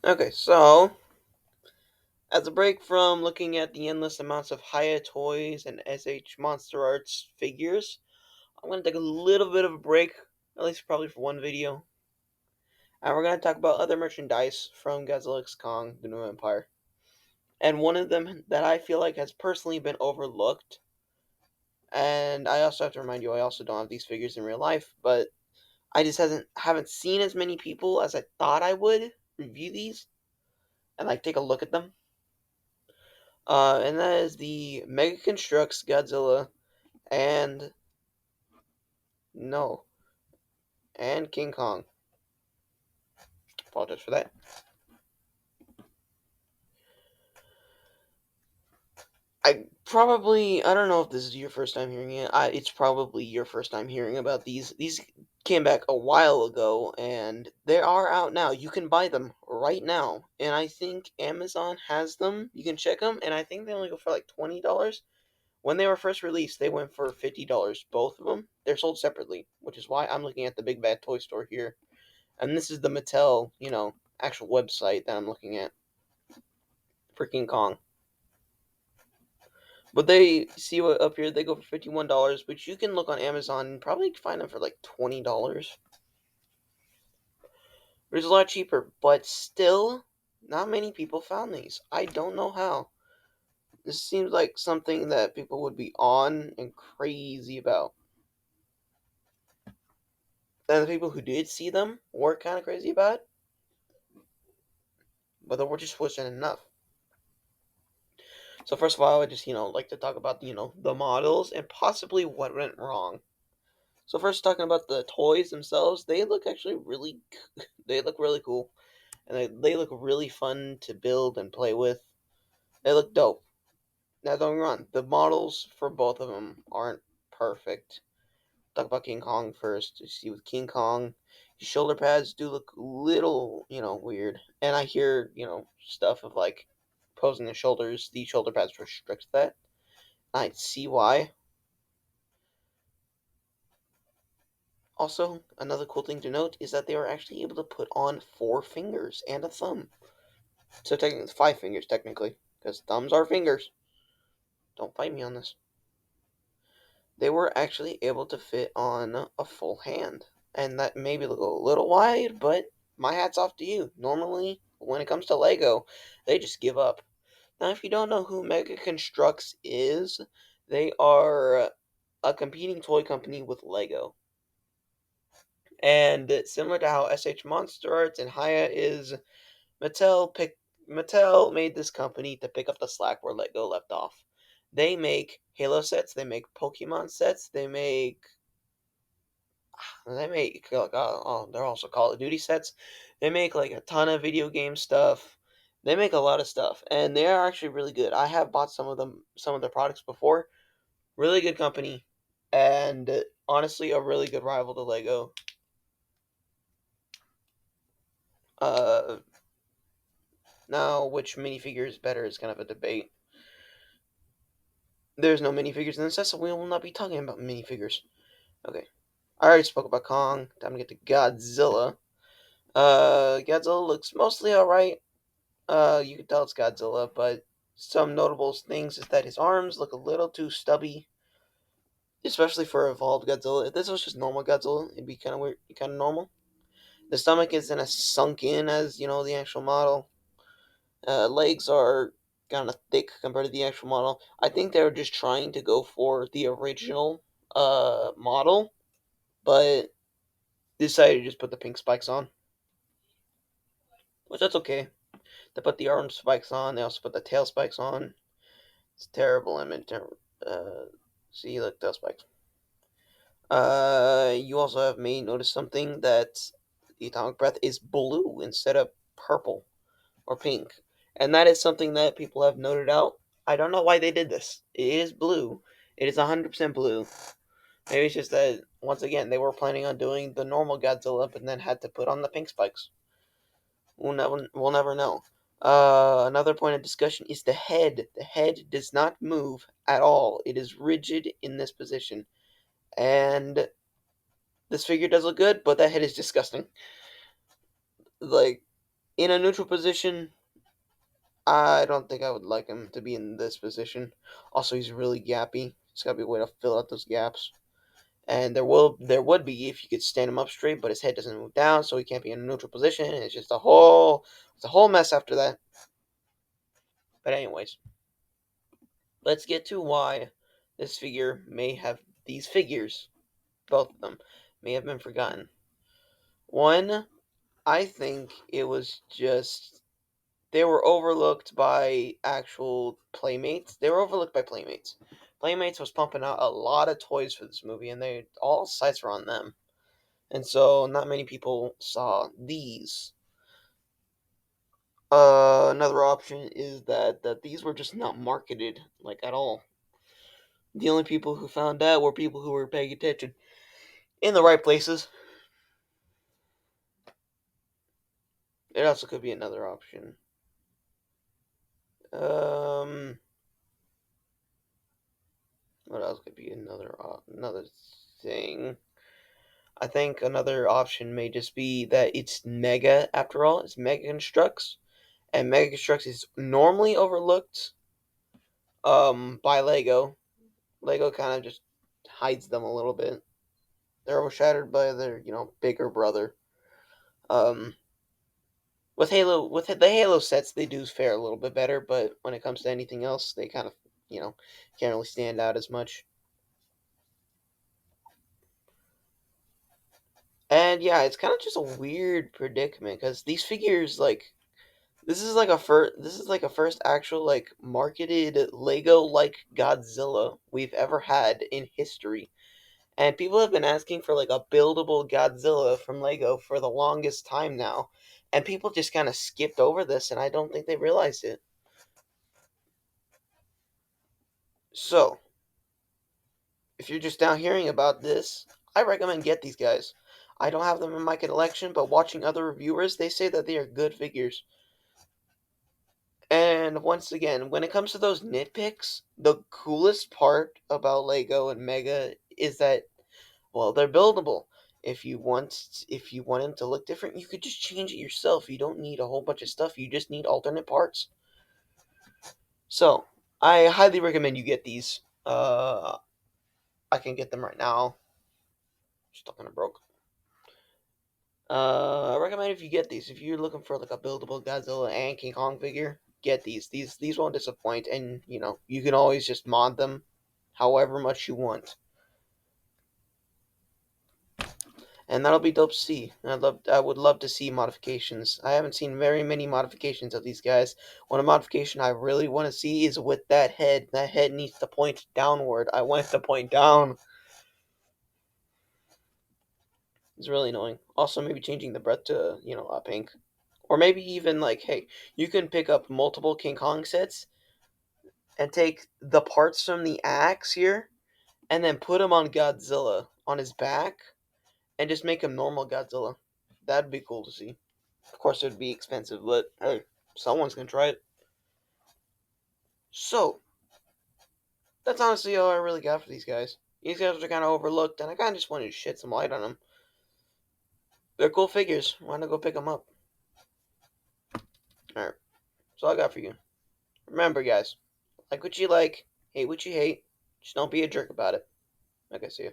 Okay, so as a break from looking at the endless amounts of Haya toys and SH Monster Arts figures, I'm going to take a little bit of a break, at least probably for one video, and we're going to talk about other merchandise from Godzilla x Kong: The New Empire. And one of them that I feel like has personally been overlooked, and I also have to remind you, I also don't have these figures in real life, but I just haven't seen as many people as I thought I would review these and like take a look at them. And that is the Mega Construx Godzilla and no, and King Kong. Apologize for that. I don't know if this is your first time hearing it. It's probably your first time hearing about these. These came back a while ago, and they are out now. You can buy them right now, and I think Amazon has them. You can check them, and I think they only go for like $20. When they were first released, they went for $50. Both of them. They're sold separately, which is why I'm looking at the Big Bad Toy Store here. And this is the Mattel, actual website that I'm looking at for King Kong. But they see what up here, they go for $51, but you can look on Amazon and probably find them for like $20. Which is a lot cheaper, but still, not many people found these. I don't know how. This seems like something that people would be on and crazy about. And the people who did see them were kind of crazy about it, but there just wasn't enough. So first of all, I would just, like to talk about, the models and possibly what went wrong. So first, talking about the toys themselves, they look actually really, they look really cool, and they look really fun to build and play with. They look dope. Now, don't get me wrong, the models for both of them aren't perfect. Talk about King Kong first. You see, with King Kong, his shoulder pads do look a little, weird, and I hear, stuff of like posing the shoulders. The shoulder pads restrict that. I see why. Also, another cool thing to note is that they were actually able to put on 4 fingers and a thumb. So technically, it's 5 fingers, technically, because thumbs are fingers. Don't fight me on this. They were actually able to fit on a full hand. And that maybe look a little wide, but my hat's off to you. Normally, when it comes to Lego, they just give up. Now, if you don't know who Mega Construx is, they are a competing toy company with Lego. And similar to how SH Monster Arts and Haya is, Mattel made this company to pick up the slack where Lego left off. They make Halo sets, they make Pokemon sets, they make like, they're also Call of Duty sets. They make like a ton of video game stuff. They make a lot of stuff, and they are actually really good. I have bought some of their products before. Really good company, and honestly, a really good rival to Lego. Uh, Now, which minifigure is better is kind of a debate. There's no minifigures in this set, so we will not be talking about minifigures. Okay. I already spoke about Kong. Time to get to Godzilla. Godzilla looks mostly alright. You can tell it's Godzilla, but some notable things is that his arms look a little too stubby, especially for evolved Godzilla. If this was just normal Godzilla, it'd be kind of weird, kind of normal. The stomach isn't as sunk in as the actual model. Legs are kind of thick compared to the actual model. I think they were just trying to go for the original model, but decided to just put the pink spikes on, which that's okay. They put the arm spikes on. They also put the tail spikes on. It's a terrible image. Uh, See, look, tail spikes. You also have me notice something that the atomic breath is blue instead of purple or pink, and that is something that people have noted out. I don't know why they did this. It is blue. It is 100% blue. Maybe it's just that once again they were planning on doing the normal Godzilla, but then had to put on the pink spikes. We'll never know. Another point of discussion is the head. The head does not move at all. It is rigid in this position, and this figure does look good, but that head is disgusting. Like, In a neutral position, I don't think I would like him to be in this position. Also, he's really gappy. There's got to be a way to fill out those gaps. And there would be if you could stand him up straight, but his head doesn't move down, so he can't be in a neutral position. And it's a whole mess after that. But anyways, let's get to why this figure may have these figures, both of them, may have been forgotten. One, I think it was just they were overlooked by actual playmates. They were overlooked by playmates. Playmates was pumping out a lot of toys for this movie, and they all sights were on them. And so not many people saw these. Another option is that these were just not marketed like at all. The only people who found out were people who were paying attention in the right places. It also could be another option. Um, what else could be another thing? I think another option may just be that it's Mega after all. It's Mega Construx, and Mega Construx is normally overlooked by Lego. Lego kind of just hides them a little bit. They're overshadowed by their bigger brother. Um, with the Halo sets, they do fare a little bit better, but when it comes to anything else, they kind of can't really stand out as much. And yeah, it's kind of just a weird predicament because these figures this is like a first actual like marketed Lego like Godzilla we've ever had in history. And people have been asking for like a buildable Godzilla from Lego for the longest time now. And people just kind of skipped over this and I don't think they realized it. So, if you're just now hearing about this, I recommend get these guys. I don't have them in my collection, but watching other reviewers, they say that they are good figures. And once again, when it comes to those nitpicks, the coolest part about Lego and Mega is that well, they're buildable. If you want them to look different, you could just change it yourself. You don't need a whole bunch of stuff. You just need alternate parts. So, I highly recommend you get these. I can get them right now. Still kind of broke. I recommend if you get these. If you're looking for like a buildable Godzilla and King Kong figure, get these. These won't disappoint, and you can always just mod them, however much you want, and that'll be dope to see. I would love to see modifications. I haven't seen very many modifications of these guys. One modification I really want to see is with that head. That head needs to point downward. I want it to point down. It's really annoying. Also, maybe changing the breath to a pink. Or maybe even like, hey, you can pick up multiple King Kong sets and take the parts from the axe here and then put him on Godzilla on his back and just make him normal Godzilla. That'd be cool to see. Of course, it'd be expensive, but hey, someone's gonna try it. So, that's honestly all I really got for these guys. These guys are kind of overlooked, and I kind of just wanted to shed some light on them. They're cool figures. Why not go pick them up? Alright, that's all I got for you. Remember, guys, like what you like, hate what you hate. Just don't be a jerk about it. Okay, see ya.